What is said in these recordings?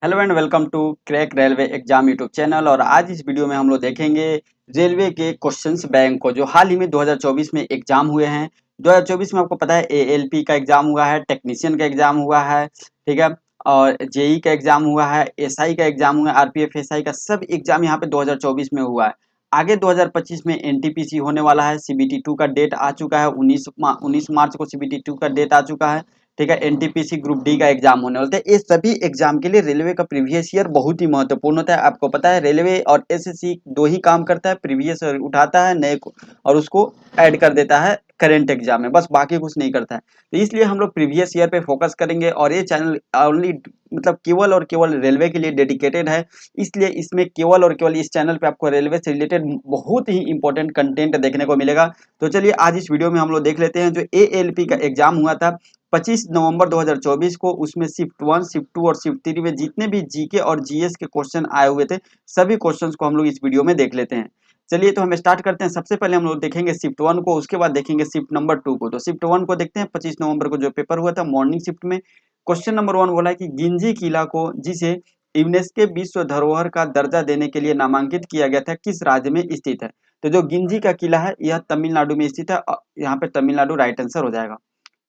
Hello and welcome to crack railway exam YouTube channel. और आज इस वीडियो में हम लोग देखेंगे रेलवे के क्वेश्चंस बैंक को जो हाल ही में 2024 में एग्जाम हुए हैं। 2024 में आपको पता है एएलपी का एग्जाम हुआ है, टेक्नीशियन का एग्जाम हुआ है, ठीक है। और जेई का एग्जाम हुआ है, एसआई का एग्जाम हुआ है, आरपीएफ एसआई का सब एग्जाम यहाँ पे 2024 में हुआ है। आगे 2025 में एनटीपीसी होने वाला है। सीबीटी 2 का डेट आ चुका है, 19 मार्च को सीबीटी 2 का डेट आ चुका है, ठीक है। एनटीपीसी ग्रुप डी का एग्जाम होने वाला है। ये सभी एग्जाम के लिए रेलवे का प्रीवियस ईयर बहुत ही महत्वपूर्ण होता है। आपको पता है रेलवे और एसएससी दो ही काम करता है, प्रीवियस ईयर उठाता है नए को और उसको ऐड कर देता है करंट एग्जाम में, बस बाकी कुछ नहीं करता है। तो इसलिए हम लोग प्रीवियस ईयर पे फोकस करेंगे और ये चैनल ओनली मतलब केवल और केवल रेलवे के लिए डेडिकेटेड है। इसलिए इसमें केवल और केवल इस चैनल पे आपको रेलवे से रिलेटेड बहुत ही इंपॉर्टेंट कंटेंट देखने को मिलेगा। तो चलिए आज इस वीडियो में हम लोग देख लेते हैं जो एएलपी का एग्जाम हुआ था 25 नवंबर 2024 को। उसमें शिफ्ट 1, शिफ्ट 2 और शिफ्ट 3 में जितने भी जीके और जीएस के क्वेश्चन आए हुए थे सभी क्वेश्चंस को हम लोग इस वीडियो में देख लेते हैं। चलिए तो हम स्टार्ट करते हैं। सबसे पहले हम लोग देखेंगे शिफ्ट 1 को, उसके बाद देखेंगे शिफ्ट नंबर 2 को। तो शिफ्ट 1 को देखते हैं। 25 नवंबर को जो पेपर हुआ था मॉर्निंग शिफ्ट में क्वेश्चन नंबर 1 बोला है कि गिंजी किला को जिसे यूनेस्को विश्व धरोहर का दर्जा देने के लिए नामांकित किया गया था किस राज्य में स्थित है। तो जो गिंजी का किला है यह तमिलनाडु में स्थित है। यहाँ पे तमिलनाडु राइट आंसर हो जाएगा।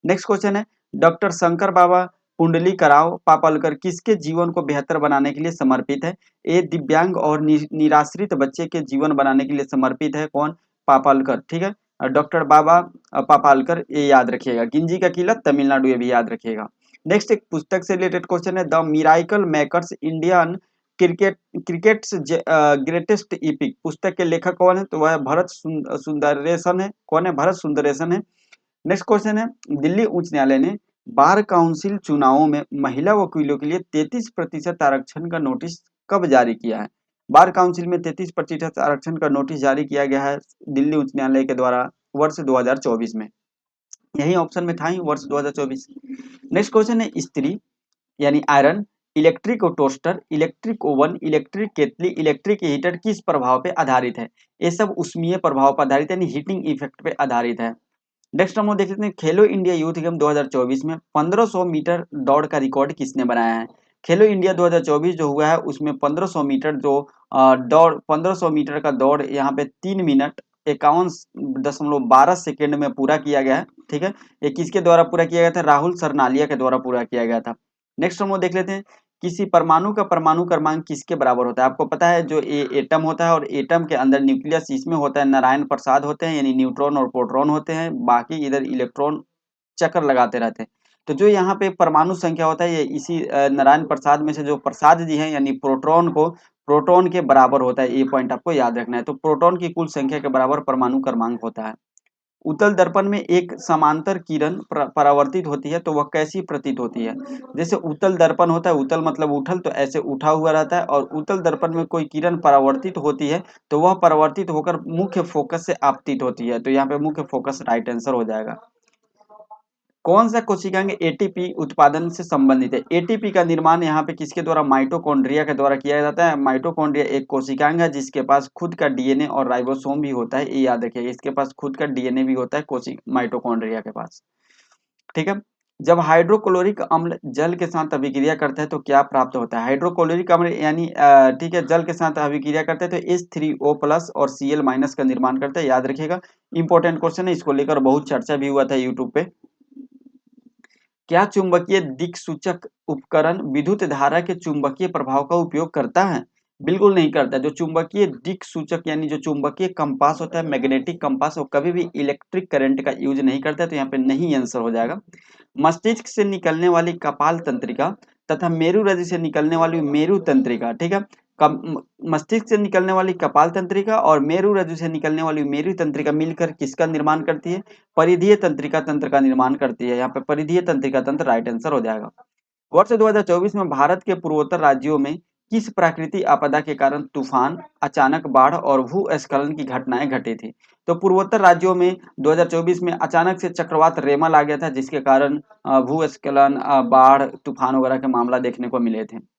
नेक्स्ट क्वेश्चन है डॉक्टर शंकर बाबा पुंडलीकराव पापलकर किसके जीवन को बेहतर बनाने के लिए समर्पित है। ए दिव्यांग और निराश्रित बच्चे के जीवन बनाने के लिए समर्पित है कौन, पापलकर, ठीक है। डॉक्टर बाबा पापलकर, ये याद रखिएगा। गिंजी का किला तमिलनाडु, ये भी याद रखिएगा। नेक्स्ट एक पुस्तक से रिलेटेड क्वेश्चन है the miracle makers Indian crickets greatest EPIC पुस्तक के लेखक कौन है। तो वह भरत सुंदरेशन है। कौन है, भरत सुंदरेशन है। नेक्स्ट क्वेश्चन है दिल्ली उच्च न्यायालय ने बार काउंसिल चुनावों में महिला वकीलों के लिए 33% आरक्षण का नोटिस कब जारी किया है। बार काउंसिल में 33% आरक्षण का नोटिस जारी किया गया है दिल्ली उच्च न्यायालय के द्वारा वर्ष 2024 में। यही ऑप्शन में था ही वर्ष 2024। नेक्स्ट क्वेश्चन है स्त्री यानी iron, electric toaster, electric oven, electric केतली, इलेक्ट्रिक हीटर किस प्रभाव पे आधारित है। ये सब उष्मीय प्रभाव पर आधारित है यानी हीटिंग इफेक्ट पे आधारित है। नेक्स्ट हम लोग देख लेते हैं खेलो इंडिया यूथ गेम 2024 में 1500 मीटर दौड़ का रिकॉर्ड किसने बनाया है। खेलो इंडिया 2024 जो हुआ है उसमें 1500 मीटर जो दौड़ 1500 मीटर का दौड़ यहाँ पे 3 मिनट 51.12 सेकेंड में पूरा किया गया है, ठीक है। ये किसके द्वारा पूरा किया गया था, राहुल सरनालिया के द्वारा पूरा किया गया था। नेक्स्ट हम लोग देख लेते हैं किसी परमाणु का परमाणु क्रमांक किसके बराबर होता है। आपको पता है जो एटम होता है और एटम के अंदर न्यूक्लियस इसमें होता है नारायण प्रसाद होते हैं यानी न्यूट्रॉन और प्रोटॉन होते हैं, बाकी इधर इलेक्ट्रॉन चक्कर लगाते रहते हैं। तो जो यहाँ पे परमाणु संख्या होता है ये इसी नारायण प्रसाद में से जो प्रसाद जी हैं यानी प्रोटॉन को प्रोटॉन के बराबर होता है। ये पॉइंट आपको याद रखना है। तो प्रोटॉन की कुल संख्या के बराबर परमाणु क्रमांक होता है। उत्तल दर्पण में एक समांतर किरण परावर्तित होती है तो वह कैसी प्रतीत होती है। जैसे उत्तल दर्पण होता है, उत्तल मतलब उठल, तो ऐसे उठा हुआ रहता है और उत्तल दर्पण में कोई किरण परावर्तित होती है तो वह परावर्तित होकर मुख्य फोकस से आपतित होती है। तो यहाँ पे मुख्य फोकस राइट आंसर हो जाएगा। कौन सा कोशिकांग एटीपी उत्पादन से संबंधित है। एटीपी का निर्माण यहाँ पे किसके द्वारा, माइटोकॉन्ड्रिया के द्वारा किया जाता है। माइटोकॉन्ड्रिया एक कोशिकांग है जिसके पास खुद का डीएनए और राइबोसोम भी होता है, ये याद रखिए। इसके पास खुद का डीएनए भी होता है कोशिक माइटोकॉन्ड्रिया के पास, ठीक है। जब हाइड्रोक्लोरिक अम्ल जल के साथ अभिक्रिया करता है तो क्या प्राप्त होता है। हाइड्रोक्लोरिक अम्ल यानी ठीक है जल के साथ अभिक्रिया करता है तो H3O+ और Cl- का निर्माण करता है, याद रखिएगा। इंपॉर्टेंट क्वेश्चन है, इसको लेकर बहुत चर्चा भी हुआ था यूट्यूब पे। क्या चुंबकीय दिक्सूचक उपकरण विद्युत धारा के चुंबकीय प्रभाव का उपयोग करता है। बिल्कुल नहीं करता। जो चुंबकीय दिक्सूचक यानी जो चुंबकीय कंपास होता है, मैग्नेटिक कंपास, वो कभी भी इलेक्ट्रिक करंट का यूज नहीं करता है। तो यहाँ पे नहीं आंसर हो जाएगा। मस्तिष्क से निकलने वाली कपाल तंत्रिका तथा मेरु रज्जु से निकलने वाली मेरु तंत्रिका, ठीक है। मस्तिष्क से निकलने वाली कपाल तंत्रिका और मेरु रज्जु से निकलने वाली मेरु तंत्रिका मिलकर किसका निर्माण करती है, परिधीय तंत्रिका तंत्र का निर्माण करती है। यहाँ पे परिधीय तंत्रिका तंत्र राइट आंसर हो जाएगा। वर्ष 2024 में भारत के पूर्वोत्तर राज्यों में किस प्राकृतिक आपदा के कारण तूफान, अचानक बाढ़ और भूस्खलन की घटनाएं घटी थी। तो पूर्वोत्तर राज्यों में 2024 में अचानक से चक्रवात रेमल आ गया था जिसके कारण भूस्खलन, बाढ़, तूफान वगैरह के मामला देखने को मिले थे।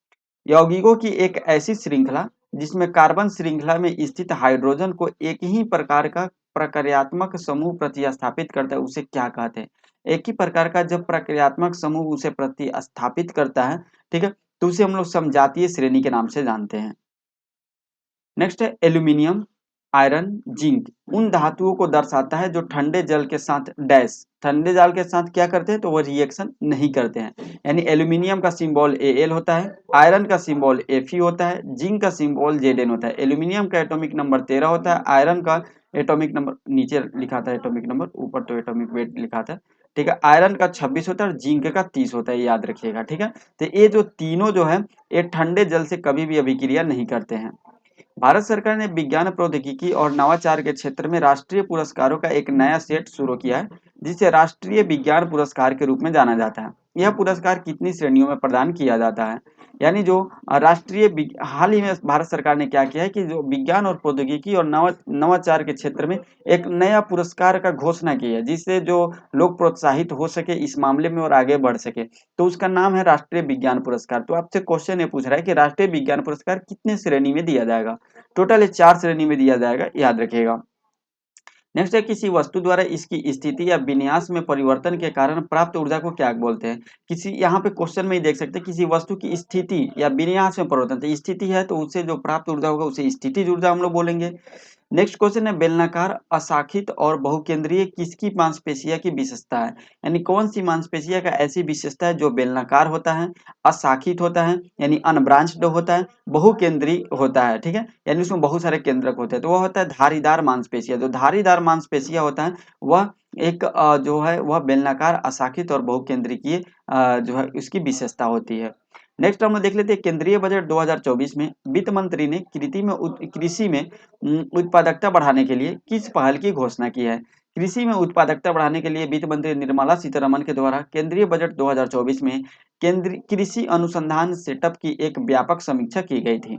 यौगिकों की एक ऐसी श्रृंखला जिसमें कार्बन श्रृंखला में स्थित हाइड्रोजन को एक ही प्रकार का प्रक्रियात्मक समूह प्रतिस्थापित करता है उसे क्या कहते हैं। एक ही प्रकार का जब प्रक्रियात्मक समूह उसे प्रतिस्थापित करता है, ठीक है, तो उसे हम लोग समजातीय श्रेणी के नाम से जानते हैं। नेक्स्ट है एल्यूमिनियम, आयरन, जिंक उन धातुओं को दर्शाता है जो ठंडे जल के साथ डैश, ठंडे जल के साथ क्या करते हैं तो वो रिएक्शन नहीं करते हैं। यानी एल्यूमिनियम का सिंबल Al होता है, आयरन का सिंबल Fe होता है, जिंक का सिंबल Zn होता है। एल्यूमिनियम का एटॉमिक नंबर 13 होता है, आयरन का एटॉमिक नंबर नीचे लिखा था एटॉमिक नंबर, ऊपर तो एटॉमिक वेट लिखा था, ठीक है। आयरन का 26 होता है और जिंक का 30 होता है, याद रखिएगा, ठीक है। तो ये जो तीनों जो है ये ठंडे जल से कभी भी अभिक्रिया नहीं करते हैं। भारत सरकार ने विज्ञान प्रौद्योगिकी और नवाचार के क्षेत्र में राष्ट्रीय पुरस्कारों का एक नया सेट शुरू किया है, जिसे राष्ट्रीय विज्ञान पुरस्कार के रूप में जाना जाता है। यह पुरस्कार कितनी श्रेणियों में प्रदान किया जाता है? यानी जो हाल ही में भारत सरकार ने क्या किया है कि जो विज्ञान और प्रौद्योगिकी और नवाचार के क्षेत्र में एक नया पुरस्कार का घोषणा की है, जिससे जो लोग प्रोत्साहित हो सके इस मामले में और आगे बढ़ सके। तो उसका नाम है राष्ट्रीय विज्ञान पुरस्कार। तो आपसे क्वेश्चन ये पूछ रहा है कि राष्ट्रीय विज्ञान पुरस्कार कितने श्रेणी में दिया जाएगा? टोटल ये 4 श्रेणी में दिया जाएगा, याद रखिएगा। नेक्स्ट है किसी वस्तु द्वारा इसकी स्थिति या विन्यास में परिवर्तन के कारण प्राप्त ऊर्जा को क्या बोलते हैं? किसी यहाँ पे क्वेश्चन में ही देख सकते हैं किसी वस्तु की स्थिति या विन्यास में परिवर्तन, तो स्थिति है तो उससे जो प्राप्त ऊर्जा होगा उसे स्थितिज ऊर्जा हम लोग बोलेंगे। नेक्स्ट क्वेश्चन है बेलनाकार, अशाखित और बहुकेंद्रीय किसकी मांसपेशिया की विशेषता है? यानी कौन सी मांसपेशिया का ऐसी विशेषता है जो बेलनाकार होता है, अशाखित होता है यानी अनब्रांच्ड होता है, बहुकेंद्रीय होता है, ठीक है, यानी उसमें बहुत सारे केंद्रक होते हैं। तो वह होता है धारीदार मांसपेशिया। जो धारीदार मांसपेशिया होता है वह एक जो है वह बेलनाकार, अशाखित और बहुकेंद्रीय जो है उसकी विशेषता होती है। नेक्स्ट हम लोग देख लेते हैं केंद्रीय बजट 2024 में वित्त मंत्री ने कृषि में उत्पादकता बढ़ाने के लिए किस पहल की घोषणा की है? कृषि में उत्पादकता बढ़ाने के लिए वित्त मंत्री निर्मला सीतारमण के द्वारा केंद्रीय बजट 2024 में केंद्रीय कृषि अनुसंधान सेटअप की एक व्यापक समीक्षा की गई थी।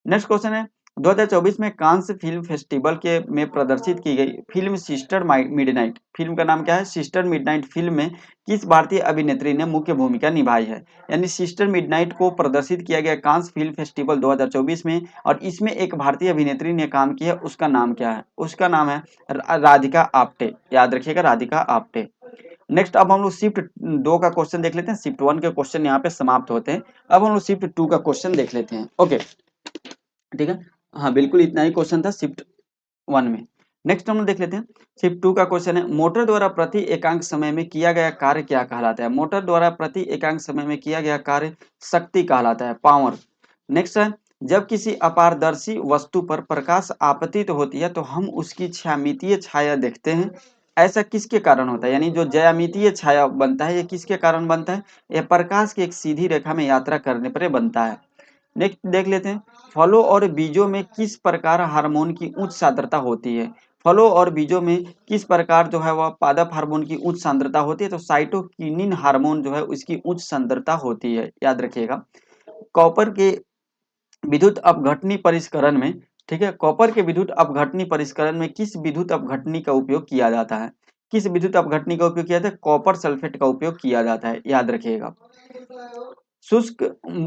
नेक्स्ट क्वेश्चन है 2024 में कांस फिल्म फेस्टिवल के में प्रदर्शित की गई फिल्म सिस्टर मिडनाइट, फिल्म का नाम क्या है? सिस्टर मिडनाइट फिल्म में किस भारतीय अभिनेत्री ने मुख्य भूमिका निभाई है? यानी सिस्टर मिडनाइट को प्रदर्शित किया गया कांस फिल्म फेस्टिवल 2024 में और इसमें एक भारतीय अभिनेत्री ने काम किया, उसका नाम क्या है? उसका नाम है राधिका आप्टे, याद रखिएगा राधिका आप्टे। नेक्स्ट अब हम लोग शिफ्ट 2 का क्वेश्चन देख लेते हैं। शिफ्ट 1 के क्वेश्चन यहाँ पे समाप्त होते हैं। अब हम लोग शिफ्ट 2 का क्वेश्चन देख लेते हैं। ओके, ठीक है, हाँ बिल्कुल इतना ही क्वेश्चन था शिफ्ट 1 में। नेक्स्ट हम लोग देख लेते हैं शिफ्ट 2 का क्वेश्चन है मोटर द्वारा प्रति एकांक समय में किया गया कार्य क्या कहलाता है? मोटर द्वारा प्रति एकांक समय में किया गया कार्य शक्ति कहलाता है, पावर। नेक्स्ट है जब किसी अपारदर्शी वस्तु पर प्रकाश आपतित होती है तो हम उसकी ज्यामितीय छाया देखते हैं, ऐसा किसके कारण होता है? यानी जो ज्यामितीय छाया बनता है ये किसके कारण बनता है? यह प्रकाश की एक सीधी रेखा में यात्रा करने पर बनता है। नेक्स्ट देख लेते हैं फलों और बीजों में किस प्रकार हार्मोन की उच्च सांद्रता होती है? फलों और बीजों में किस प्रकार जो है वह पादप हार्मोन की उच्च सांद्रता होती है? तो साइटोकिनिन हार्मोन जो है उसकी उच्च सांद्रता होती है, याद रखिएगा। कॉपर के विद्युत अपघटनी परिष्करण में, ठीक है, कॉपर के विद्युत अपघटनी परिष्करण में किस विद्युत अपघटनी का उपयोग किया जाता है? किस विद्युत अपघटनी का उपयोग किया जाता है? कॉपर सल्फेट का उपयोग किया जाता है, याद रखिएगा। शुष्क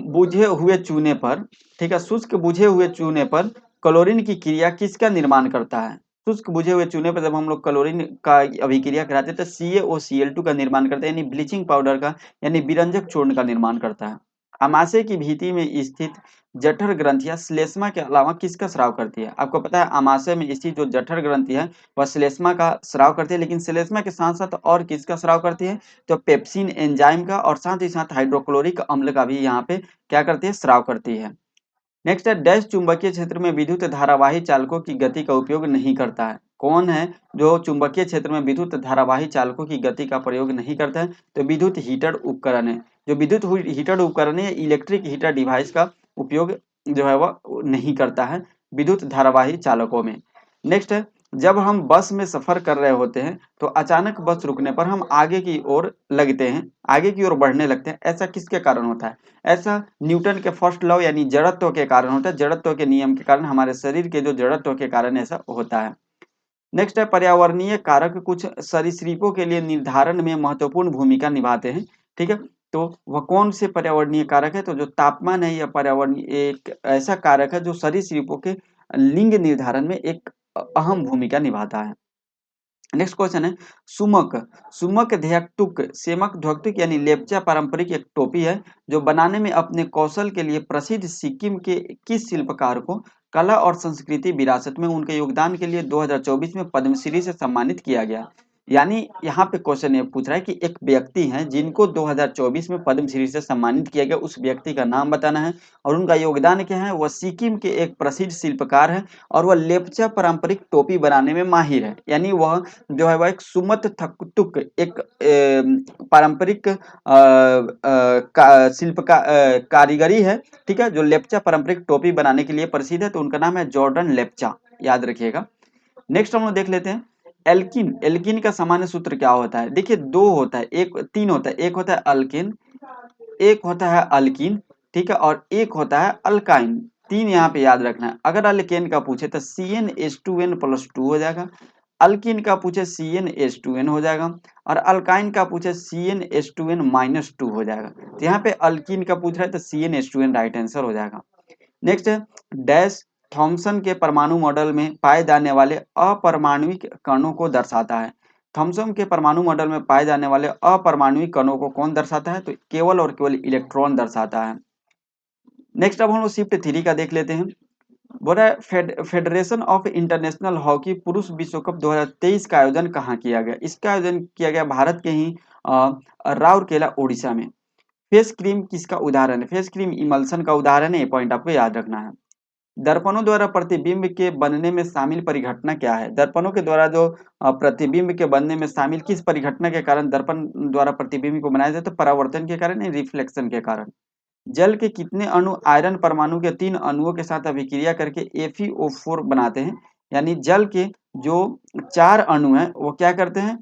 बुझे हुए चूने पर, ठीक है, शुष्क बुझे हुए चूने पर क्लोरीन की क्रिया किसका निर्माण करता है? शुष्क बुझे हुए चूने पर जब हम लोग क्लोरीन का अभिक्रिया कराते हैं तो CaOCl2 का निर्माण करते हैं, यानी ब्लीचिंग पाउडर का यानी विरंजक चूर्ण का निर्माण करता है। आमाशय की भीति में स्थित जठर ग्रंथियां श्लेष्मा के अलावा किसका स्राव करती है? आपको पता है आमाशय में स्थित जो जठर ग्रंथि है वह श्लेष्मा का स्राव करती है, लेकिन श्लेष्मा के साथ साथ और किसका स्राव करती है? तो पेप्सिन एंजाइम का और साथ ही साथ हाइड्रोक्लोरिक अम्ल का भी यहाँ पे क्या करती है? स्राव करती है। नेक्स्ट है डैश चुंबकीय क्षेत्र में विद्युत धारावाही चालकों की गति का उपयोग नहीं करता है? कौन है जो चुंबकीय क्षेत्र में विद्युत धारावाही चालकों की गति का प्रयोग नहीं करता है? तो विद्युत हीटर उपकरण है। जो विद्युत हीटर उपकरण है इलेक्ट्रिक हीटर डिवाइस का उपयोग जो है वह नहीं करता है विद्युत धारावाही चालकों में। नेक्स्ट है जब हम बस में सफर कर रहे होते हैं तो अचानक बस रुकने पर हम आगे की ओर लगते हैं, आगे की ओर बढ़ने लगते हैं, ऐसा किसके कारण होता है? ऐसा न्यूटन के फर्स्ट लॉ यानी जड़त्व के कारण होता है। जड़त्व के नियम के कारण हमारे शरीर के जो जड़त्व के कारण ऐसा होता है। नेक्स्ट है पर्यावरणीय कारक कुछ सरीसृपों के लिए निर्धारण में महत्वपूर्ण भूमिका निभाते हैं, ठीक है। तो वह कौन से पर्यावरणीय कारक है? तो जो तापमान है या पर्यावरणीय एक ऐसा कारक है जो सरीसृपों के लिंग निर्धारण में एक अहम भूमिका निभाता है। नेक्स्ट क्वेश्चन है सुमक। सुमक ध्यक्तुक सेमक ध्वक्तुक यानी लेप्चा पारंपरिक एक टोपी है जो बनाने में अपने कौशल के लिए प्रसिद्ध सिक्किम के किस शिल्पकार को कला और संस्कृति विरासत में उनके योगदान के लिए 2024 में पद्मश्री से सम्मानित किया गया। यानी यहाँ पे क्वेश्चन ये पूछ रहा है कि एक व्यक्ति हैं जिनको 2024 में पद्मश्री से सम्मानित किया गया, उस व्यक्ति का नाम बताना है और उनका योगदान क्या है। वह सिक्किम के एक प्रसिद्ध शिल्पकार है और वह लेप्चा पारंपरिक टोपी बनाने में माहिर है। यानी वह जो है वह एक सुमत थकतुक एक पारंपरिक शिल्प का कारीगरी है, ठीक है, जो लेप्चा पारंपरिक टोपी बनाने के लिए प्रसिद्ध है। तो उनका नाम है जॉर्डन लेप्चा, याद रखिएगा। नेक्स्ट हम लोग देख लेते हैं एल्किन। एल्किन का सामान्य सूत्र क्या होता है। देखिए दो होता है, एक तीन होता है, एक होता है अल्किन, एक होता है अल्किन, ठीक है, और एक होता है अल्काइन। तीन यहाँ पे याद रखना है। अगर अल्केन का पूछे तो CnH2n+2 हो जाएगा, अल्किन का पूछे CnH2n हो जाएगा और अल्काइन का पूछे CnH2n-2 हो जाएगा। तो यहाँ पे अल्किन का पूछ रहा है तो CnH2n राइट आंसर हो जाएगा। नेक्स्ट है डैश थॉमसन के परमाणु मॉडल में पाए जाने वाले अपरमाणुविक कणों को दर्शाता है। थॉमसन के परमाणु मॉडल में पाए जाने वाले अपरमाणुविक कणों को कौन दर्शाता है। तो केवल और केवल इलेक्ट्रॉन दर्शाता है। नेक्स्ट अब हम लोग शिफ्ट 3 का देख लेते हैं। बोला फेडरेशन ऑफ इंटरनेशनल हॉकी पुरुष विश्व कप 2023 का आयोजन कहाँ किया गया। इसका आयोजन किया गया भारत के ही राउरकेला उड़ीसा में। फेस क्रीम किसका उदाहरण है। फेस क्रीम इमल्सन का उदाहरण है, ये पॉइंट आपको याद रखना है। दर्पणों द्वारा प्रतिबिंब के बनने में शामिल परिघटना क्या है। दर्पणों के द्वारा जो प्रतिबिंब के बनने में शामिल किस परिघटना के कारण दर्पण द्वारा प्रतिबिंब को बनाया जाता है। परावर्तन के कारण या रिफ्लेक्शन के कारण। जल के कितने अणु आयरन परमाणु के 3 अणुओं के साथ अभिक्रिया करके FeO4 बनाते हैं। यानी जल के जो 4 अणु हैं वो क्या करते हैं।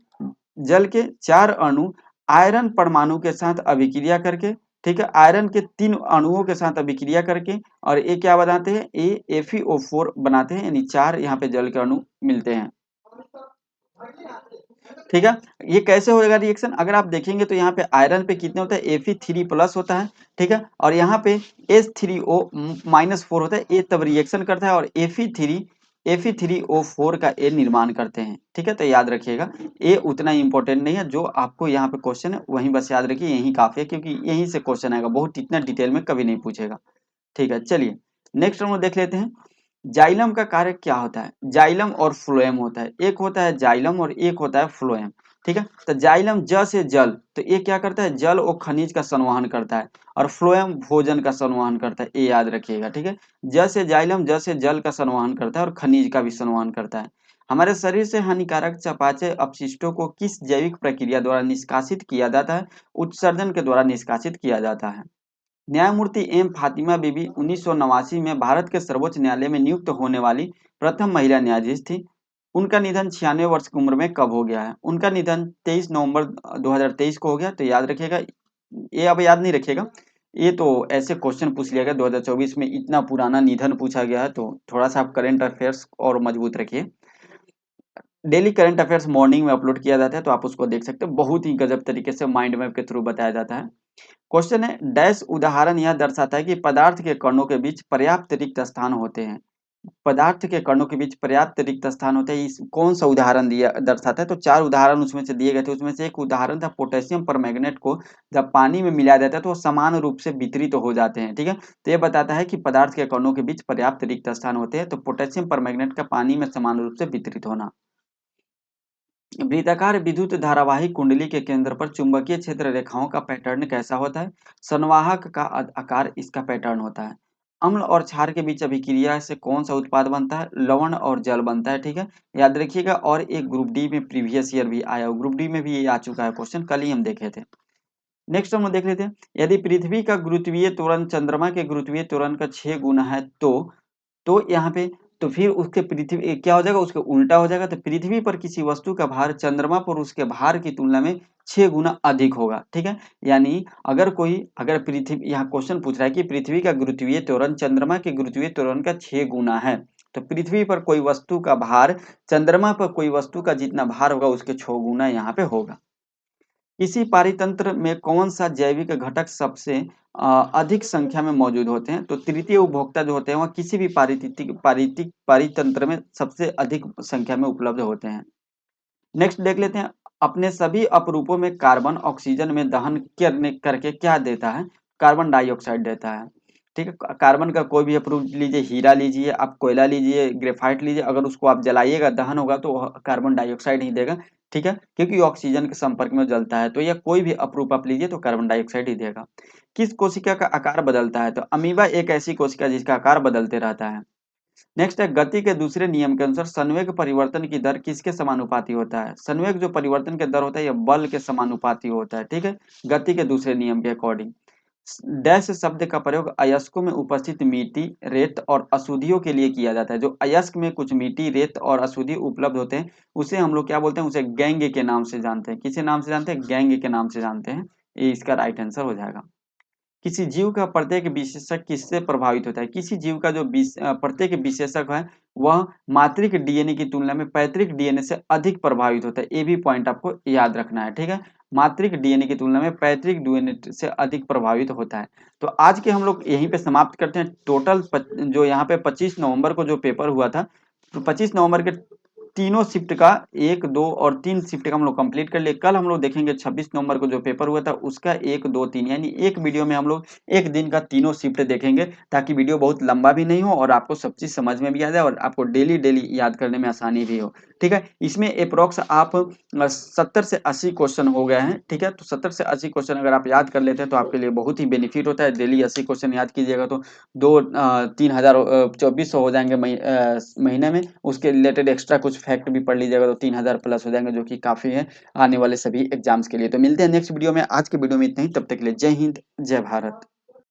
जल के 4 अणु आयरन परमाणु के साथ अभिक्रिया करके, ठीक है, आयरन के 3 अणुओं के साथ अभिक्रिया करके और ये क्या बनाते हैं, ये FeO4 बनाते हैं। यानी 4 यहाँ पे जल के अणु मिलते हैं, ठीक है। ये कैसे होगा रिएक्शन, अगर आप देखेंगे तो यहाँ पे आयरन पे कितने होता है Fe3+ होता है, ठीक है, और यहाँ पे H3O-4 होता है। ये तब रिएक्शन करता है और Fe3O4 का ये निर्माण करते हैं, ठीक है। तो याद रखिएगा ये उतना इंपॉर्टेंट नहीं है, जो आपको यहाँ पे क्वेश्चन है वही बस याद रखिए, यही काफी है क्योंकि यहीं से क्वेश्चन आएगा, बहुत इतना डिटेल में कभी नहीं पूछेगा, ठीक है। चलिए नेक्स्ट हम लोग देख लेते हैं जाइलम का कार्य क्या होता है। जाइलम और फ्लोएम होता है, एक होता है जाइलम और एक होता है फ्लोएम, ठीक है। तो जाइलम ज से जल, तो ये क्या करता है, जल और खनिज का संवहन करता है और फ्लोएम भोजन का संवहन करता है, ये याद रखिएगा, ठीक है। ज से जाइलम, ज से जल का संवहन करता है और खनिज का भी संवहन करता है। हमारे शरीर से हानिकारक चयापचय अपशिष्टों को किस जैविक प्रक्रिया द्वारा निष्कासित किया जाता है। उत्सर्जन के द्वारा निष्कासित किया जाता है। न्यायमूर्ति एम फातिमा बीबी 1989 में भारत के सर्वोच्च न्यायालय में नियुक्त होने वाली प्रथम महिला न्यायाधीश थी। उनका निधन 96 वर्ष की उम्र में कब हो गया है। उनका निधन 23 नवंबर 2023 को हो गया। तो याद रखिएगा, ये अब याद नहीं रखिएगा, ये तो ऐसे क्वेश्चन पूछ लिया गया 2024 में, इतना पुराना निधन पूछा गया है तो थोड़ा सा आप करंट अफेयर्स और मजबूत रखिए। डेली करंट अफेयर्स मॉर्निंग में अपलोड किया जाता है तो आप उसको देख सकते हो, बहुत ही गजब तरीके से माइंड मैप के थ्रू बताया जाता है। क्वेश्चन है डैश उदाहरण यह दर्शाता है कि पदार्थ के कणों के बीच पर्याप्त रिक्त स्थान होते हैं। पदार्थ के कणों के बीच पर्याप्त रिक्त स्थान होते हैं, इस कौन सा उदाहरण दिया दर्शाता है। तो 4 उदाहरण उसमें से दिए गए थे, उसमें से एक उदाहरण था पोटेशियम परमैंगनेट को जब पानी में मिलाया जाता है तो वो समान रूप से वितरित हो जाते हैं, ठीक है। तो ये बताता है कि पदार्थ के कणों के बीच पर्याप्त रिक्त स्थान होते हैं। तो पोटेशियम परमैंगनेट का पानी में समान रूप से वितरित होना। वृत्ताकार विद्युत धारावाही कुंडली के केंद्र पर चुंबकीय क्षेत्र रेखाओं का पैटर्न कैसा होता है। संवाहक का आकार इसका पैटर्न होता है। अम्ल और क्षार के बीच अभिक्रिया से कौन सा उत्पाद बनता है, लवण और जल बनता है, ठीक है, याद रखिएगा। और एक ग्रुप डी में प्रीवियस ईयर भी आया, ग्रुप डी में भी ये आ चुका है क्वेश्चन, कल ही हम देखे थे। नेक्स्ट हम लोग देख लेते हैं यदि पृथ्वी का गुरुत्वीय त्वरण चंद्रमा के गुरुत्वीय त्वरण का 6 गुना है तो यहाँ पे तो फिर उसके पृथ्वी क्या हो जाएगा, उसके उल्टा हो जाएगा। तो पृथ्वी पर किसी वस्तु का भार चंद्रमा पर उसके भार की तुलना में 6 गुना अधिक होगा, ठीक है। यानी अगर पृथ्वी, यहाँ क्वेश्चन पूछ रहा है कि पृथ्वी का गुरुत्वीय त्वरण चंद्रमा के गुरुत्वीय त्वरण का 6 गुना है, तो पृथ्वी पर कोई वस्तु का भार चंद्रमा पर कोई वस्तु का जितना भार होगा उसके 6 गुना यहाँ पे होगा। किसी पारितंत्र में कौन सा जैविक घटक सबसे अधिक संख्या में मौजूद होते हैं। तो तृतीय उपभोक्ता जो होते हैं वह किसी भी पारितंत्र में सबसे अधिक संख्या में उपलब्ध होते हैं। नेक्स्ट देख लेते हैं, अपने सभी अपरूपों में कार्बन ऑक्सीजन में दहन करने करके क्या देता है? कार्बन डाइऑक्साइड देता है। ठीक है, कार्बन का कोई भी अपरूप लीजिए, हीरा लीजिए, आप कोयला लीजिए, ग्रेफाइट लीजिए, अगर उसको आप जलाइएगा, दहन होगा तो वह कार्बन डाइऑक्साइड ही देगा। ठीक है, क्योंकि ऑक्सीजन के संपर्क में जलता है, तो यह कोई भी अपरूप आप लीजिए तो कार्बन डाइऑक्साइड ही देगा। किस कोशिका का आकार बदलता है? तो अमीबा एक ऐसी कोशिका जिसका आकार बदलते रहता है। नेक्स्ट है, गति के दूसरे नियम के अनुसार संवेग परिवर्तन की दर किसके समानुपाती होता है? संवेग जो परिवर्तन के दर होता है यह बल के समानुपाती होता है। ठीक है, गति के दूसरे नियम के अकॉर्डिंग। डैश शब्द का प्रयोग अयस्कों में उपस्थित मिट्टी, रेत और अशुद्धियों के लिए किया जाता है। जो अयस्क में कुछ मिट्टी, रेत और अशुद्धि उपलब्ध होते हैं उसे हम लोग क्या बोलते हैं? उसे गैंग के नाम से जानते हैं। किसी नाम से जानते हैं? गैंग के नाम से जानते हैं। ये इसका राइट आंसर हो जाएगा। किसी जीव का प्रत्येक विशेषक किससे प्रभावित होता है? किसी जीव का जो प्रत्येक विशेषक है वह मातृक डीएनए की तुलना में पैतृक डीएनए से अधिक प्रभावित होता है। ये भी पॉइंट आपको याद रखना है। ठीक है, मातृक डीएनए की तुलना में पैतृक डीएनए से अधिक प्रभावित होता है। तो आज के हम लोग यहीं पे समाप्त करते हैं। टोटल जो यहाँ पे 25 नवंबर को जो पेपर हुआ था, तो 25 नवंबर के तीनों शिफ्ट का 1, 2 और 3 शिफ्ट का हम लोग कंप्लीट कर लिए। कल हम लोग देखेंगे 26 नवंबर को जो पेपर हुआ था उसका 1, 2, 3, यानी एक वीडियो में हम लोग एक दिन का तीनों शिफ्ट देखेंगे, ताकि वीडियो बहुत लंबा भी नहीं हो और आपको सब चीज समझ में भी आ जाए और आपको डेली डेली याद करने में आसानी भी हो। ठीक है, इसमें अप्रोक्स आप 70 से 80 क्वेश्चन हो गए हैं। ठीक है, तो 70 से 80 क्वेश्चन अगर आप याद कर लेते हैं तो आपके लिए बहुत ही बेनिफिट होता है। डेली 80 क्वेश्चन याद कीजिएगा तो 3,000 2400 हो जाएंगे महीने में। उसके रिलेटेड एक्स्ट्रा कुछ फैक्ट भी पढ़ लीजिएगा तो 3,000 प्लस हो जाएंगे, जो कि काफी है आने वाले सभी एग्जाम्स के लिए। तो मिलते हैं नेक्स्ट वीडियो में। आज के वीडियो में इतना ही, तब तक के लिए जय हिंद, जय भारत।